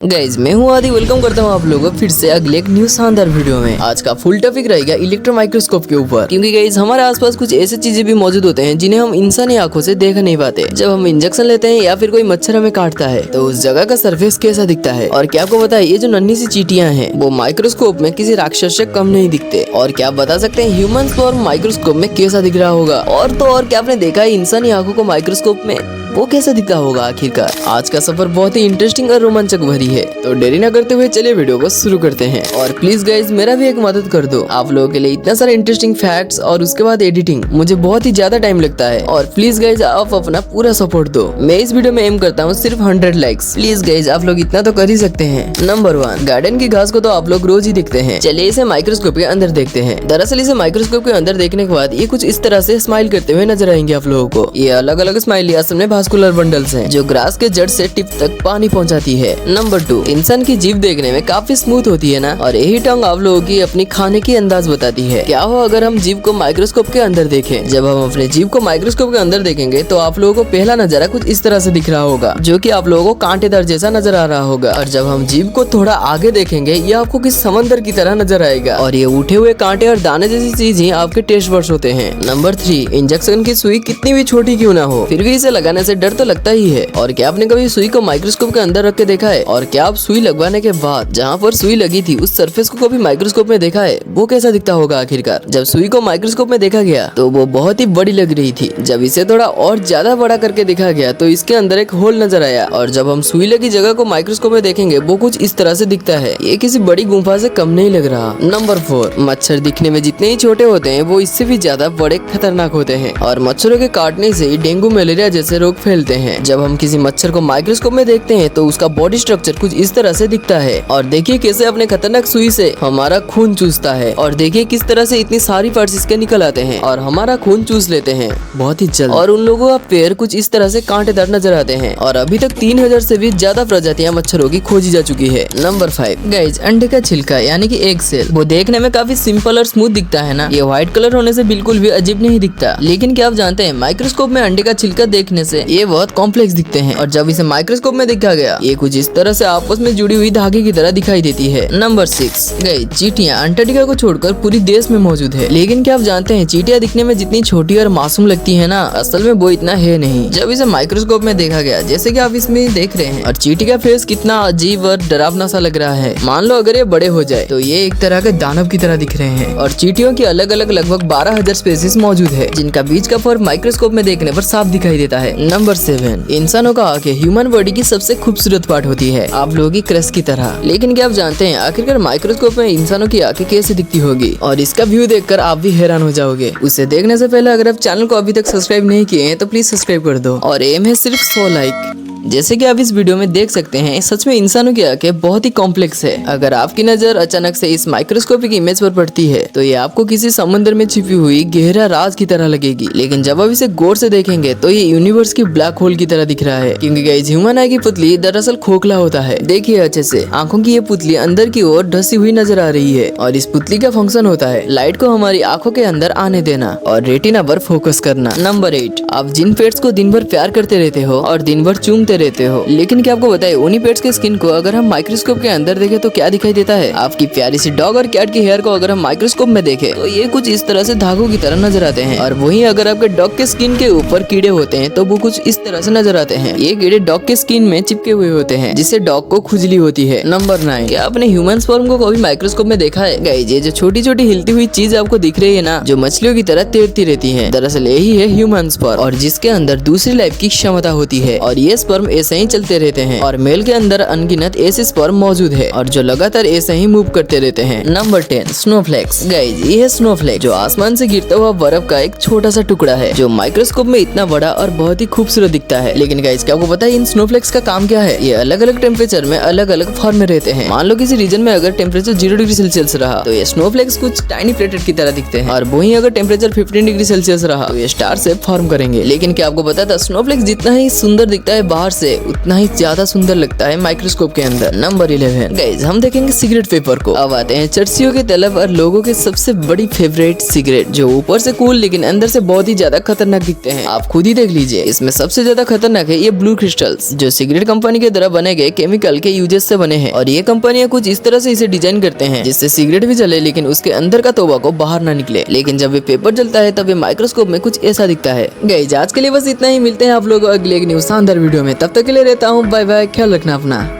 Guys मैं हूँ आदि, वेलकम करता हूँ आप लोगों को फिर से अगले एक न्यू शानदार वीडियो में। आज का फुल टॉपिक रहेगा इलेक्ट्रॉन माइक्रोस्कोप के ऊपर, क्योंकि गाइज हमारे आसपास कुछ ऐसी चीजें भी मौजूद होते हैं जिन्हें हम इंसानी आंखों से देख नहीं पाते। जब हम इंजेक्शन लेते हैं या फिर कोई मच्छर हमें काटता है तो उस जगह का सरफेस कैसा दिखता है। और क्या आपको पता है ये जो नन्ही सी चींटियां हैं वो माइक्रोस्कोप में किसी राक्षस से कम नहीं दिखते। और क्या आप बता सकते हैं ह्यूमंस को माइक्रोस्कोप में कैसा दिख रहा होगा। और तो और क्या आपने देखा है इंसानी आंखों को माइक्रोस्कोप में वो कैसा दिखता होगा आखिरकार। आज का सफर बहुत ही इंटरेस्टिंग और रोमांचक भरी है, तो देरी न करते हुए चलिए वीडियो को शुरू करते हैं। और प्लीज गाइज मेरा भी एक मदद कर दो, आप लोगों के लिए इतना सारा इंटरेस्टिंग फैक्ट्स और उसके बाद एडिटिंग मुझे बहुत ही ज्यादा टाइम लगता है। और प्लीज गाइज आप अपना पूरा सपोर्ट दो। मैं इस वीडियो में एम करता हूँ सिर्फ 100 लाइक्स। प्लीज गाइज आप लोग इतना तो कर ही सकते हैं। नंबर 1, गार्डन की घास को तो आप लोग रोज ही देखते हैं। चलिए इसे माइक्रोस्कोप के अंदर देखते हैं। दरअसल इसे माइक्रोस्कोप के अंदर देखने के बाद ये कुछ इस तरह से स्माइल करते हुए नजर आएंगे आप लोगों को। ये अलग अलग स्माइली असल में भास्कुलर बंडल्स हैं जो ग्रास के जड़ से टिप तक पानी पहुंचाती है। नंबर 2, इंसान की जीभ देखने में काफी स्मूथ होती है ना, और यही टंग आप लोगों की अपनी खाने की अंदाज बताती है। क्या हो अगर हम जीभ को माइक्रोस्कोप के अंदर देखें। जब हम अपने जीभ को माइक्रोस्कोप के अंदर देखेंगे तो आप लोगों को पहला नजारा कुछ इस तरह से दिख रहा होगा, जो कि आप लोगों को कांटेदार जैसा नजर आ रहा होगा। और जब हम जीभ को थोड़ा आगे देखेंगे ये आपको किस समंदर की तरह नजर आएगा, और ये उठे हुए कांटे और दाने जैसी चीजें आपके टेस्ट बड्स होते हैं। नंबर 3, इंजेक्शन की सुई कितनी भी छोटी क्यों ना हो फिर भी इसे लगाने से डर तो लगता ही है। और क्या आपने कभी सुई को माइक्रोस्कोप के अंदर रख के देखा है। और क्या आप सुई लगवाने के बाद जहाँ पर सुई लगी थी उस सरफेस को कभी माइक्रोस्कोप में देखा है, वो कैसा दिखता होगा आखिरकार। जब सुई को माइक्रोस्कोप में देखा गया तो वो बहुत ही बड़ी लग रही थी। जब इसे थोड़ा और ज्यादा बड़ा करके देखा गया तो इसके अंदर एक होल नजर आया। और जब हम सुई लगी जगह को माइक्रोस्कोप में देखेंगे वो कुछ इस तरह से दिखता है। ये किसी बड़ी गुफा से कम नहीं लग रहा। नंबर 4, मच्छर दिखने में जितने ही छोटे होते हैं वो इससे भी ज्यादा बड़े खतरनाक होते हैं। और मच्छरों के काटने से डेंगू मलेरिया जैसे रोग फैलते हैं। जब हम किसी मच्छर को माइक्रोस्कोप में देखते हैं तो उसका बॉडी स्ट्रक्चर कुछ इस तरह से दिखता है। और देखिए कैसे अपने खतरनाक सुई से हमारा खून चूसता है। और देखिए किस तरह से इतनी सारी पार्ट्स इसके निकल आते हैं और हमारा खून चूस लेते हैं बहुत ही जल्द। और उन लोगों का पैर कुछ इस तरह से कांटेदार नजर आते हैं। और अभी तक 3000 से भी ज्यादा प्रजातियां मच्छरों की खोजी जा चुकी है। नंबर 5, गाइज अंडे का छिलका यानी कि एग सेल, वो देखने में काफी सिंपल और स्मूथ दिखता है ना। ये व्हाइट कलर होने से बिल्कुल भी अजीब नहीं दिखता। लेकिन क्या आप जानते हैं माइक्रोस्कोप में अंडे का छिलका देखने से ये बहुत कॉम्प्लेक्स दिखते हैं। और जब इसे माइक्रोस्कोप में देखा गया ये कुछ इस तरह से आपस में जुड़ी हुई धागे की तरह दिखाई देती है। नंबर 6, गाइस चींटियां अंटार्कटिका को छोड़कर पूरी देश में मौजूद है। लेकिन क्या आप जानते हैं चींटियां दिखने में जितनी छोटी और मासूम लगती है ना, असल में वो इतना है नहीं जब इसे माइक्रोस्कोप में देखा गया, जैसे कि आप इसमें देख रहे हैं। और चींटी का फेस कितना अजीब और डरावना सा लग रहा है। मान लो अगर ये बड़े हो जाए तो ये एक तरह के दानव की तरह दिख रहे हैं। और चींटियों की अलग अलग लगभग 12000 स्पीशीज मौजूद है जिनका बीच का फर माइक्रोस्कोप में देखने पर साफ दिखाई देता है। नंबर 7, इंसानों का आंखें ह्यूमन बॉडी की सबसे खूबसूरत पार्ट होती है, आप लोगों की क्रश की तरह। लेकिन क्या आप जानते हैं आखिरकार माइक्रोस्कोप में इंसानों की आंखें कैसे दिखती होगी। और इसका व्यू देखकर आप भी हैरान हो जाओगे। उसे देखने से पहले अगर आप चैनल को अभी तक सब्सक्राइब नहीं किए हैं तो प्लीज सब्सक्राइब कर दो। और एम है सिर्फ 100 लाइक। जैसे कि आप इस वीडियो में देख सकते हैं सच में इंसानों की आंखें बहुत ही कॉम्प्लेक्स है। अगर आपकी नजर अचानक से इस माइक्रोस्कोपिक इमेज पर पड़ती है तो ये आपको किसी समंदर में छिपी हुई गहरा राज की तरह लगेगी। लेकिन जब आप इसे गौर से देखेंगे तो ये यूनिवर्स की ब्लैक होल की तरह दिख रहा है। क्योंकि गाइस ह्यूमन आई की पुतली दरअसल खोखला होता है। देखिए अच्छे से, आंखों की ये पुतली अंदर की ओर ढसी हुई नजर आ रही है। और इस पुतली का फंक्शन होता है लाइट को हमारी आंखों के अंदर आने देना और रेटिना पर फोकस करना। नंबर 8, आप जिन पेट्स को दिन भर प्यार करते रहते हो और दिन भर चूमते रहते हो, लेकिन क्या आपको बताए उन्हीं पेट्स के स्किन को अगर हम माइक्रोस्कोप के अंदर देखें तो क्या दिखाई देता है। आपकी प्यारी सी डॉग और कैट की हेयर को अगर हम माइक्रोस्कोप में देखें तो ये कुछ इस तरह से धागों की तरह नजर आते हैं। और वहीं अगर आपके डॉग के स्किन के ऊपर कीड़े होते हैं तो वो कुछ इस तरह से नजर आते हैं। ये कीड़े डॉग के स्किन में चिपके हुए होते हैं जिससे डॉग को खुजली होती है। नंबर 9, क्या आपने ह्यूमन स्पर्म को कभी माइक्रोस्कोप में देखा है। गाइस ये जो छोटी छोटी हिलती हुई चीज आपको दिख रही है ना, जो मछलियों की तरह तैरती रहती है, दरअसल यही है ह्यूमन स्पर्म। और जिसके अंदर दूसरी लाइफ की क्षमता होती है। और ये स्पर्म ऐसे ही चलते रहते हैं। और मेल के अंदर अनगिनत ऐसे स्पर्म मौजूद है और जो लगातार ऐसे ही मूव करते रहते हैं। Number 10, snowflakes. गाइस ये है स्नोफ्लेक्स, जो आसमान से गिरता हुआ बर्फ का एक छोटा सा टुकड़ा है जो माइक्रोस्कोप में इतना बड़ा और बहुत ही खूबसूरत दिखता है। लेकिन गाइस क्या आपको पता है इन स्नोफ्लेक्स का काम क्या है। ये अलग अलग टेम्परेचर में अलग अलग फॉर्म में रहते हैं। मान लो किसी रीजन में अगर टेम्परेचर 0 डिग्री सेल्सियस रहा तो ये स्नोफ्लेक्स कुछ टाइनी प्लेटेट की तरह दिखते हैं। और वहीं अगर टेम्परेचर 15 डिग्री सेल्सियस रहा तो ये स्टार शेप फॉर्म करेंगे। लेकिन क्या आपको पता था स्नोफ्लेक्स जितना ही सुंदर दिखता है बाहर बाहर से उतना ही ज्यादा सुंदर लगता है माइक्रोस्कोप के अंदर। नंबर 11 गाइस, हम देखेंगे सिगरेट पेपर को। अब आते हैं चर्चियों के तलब और लोगों के सबसे बड़ी फेवरेट सिगरेट, जो ऊपर से कूल लेकिन अंदर से बहुत ही ज्यादा खतरनाक दिखते हैं। आप खुद ही देख लीजिए। इसमें सबसे ज्यादा खतरनाक है ये ब्लू क्रिस्टल्स, जो सिगरेट कंपनी के द्वारा बने गए केमिकल के यूजेस से बने हैं। और ये कंपनियां कुछ इस तरह से इसे डिजाइन करते हैं जिससे सिगरेट भी जले लेकिन उसके अंदर का तंबाकू बाहर ना निकले। लेकिन जब ये पेपर जलता है तब ये माइक्रोस्कोप में कुछ ऐसा दिखता है। गाइस, आज के लिए बस इतना ही। मिलते हैं आप लोग अगले एक न्यू शानदार वीडियो में। तब तक के लिए रहता हूँ बाय बाय। ख्याल रखना अपना।